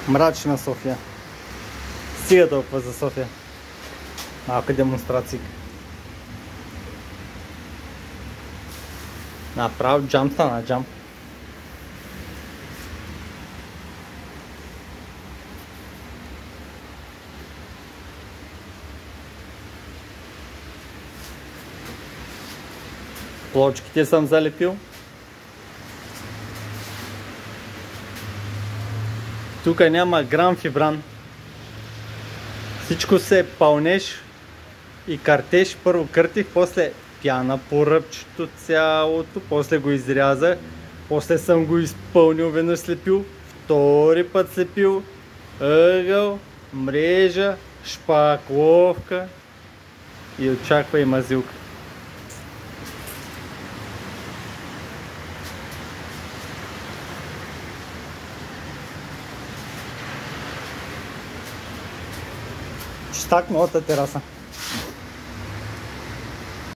Мрачна София. Стига толкова за София. Малка демонстрация. Направо джамп стана, джамп. Плочките съм залепил. Тук няма грам фибран. Всичко се пълнеш и картеш. Първо къртих, после пяна по ръбчето цялото, после го изрязах, после съм го изпълнил, веднъж слепил, втори път слепил, ъгъл, мрежа, шпакловка и очаква и мазилка. Чистак новата тераса.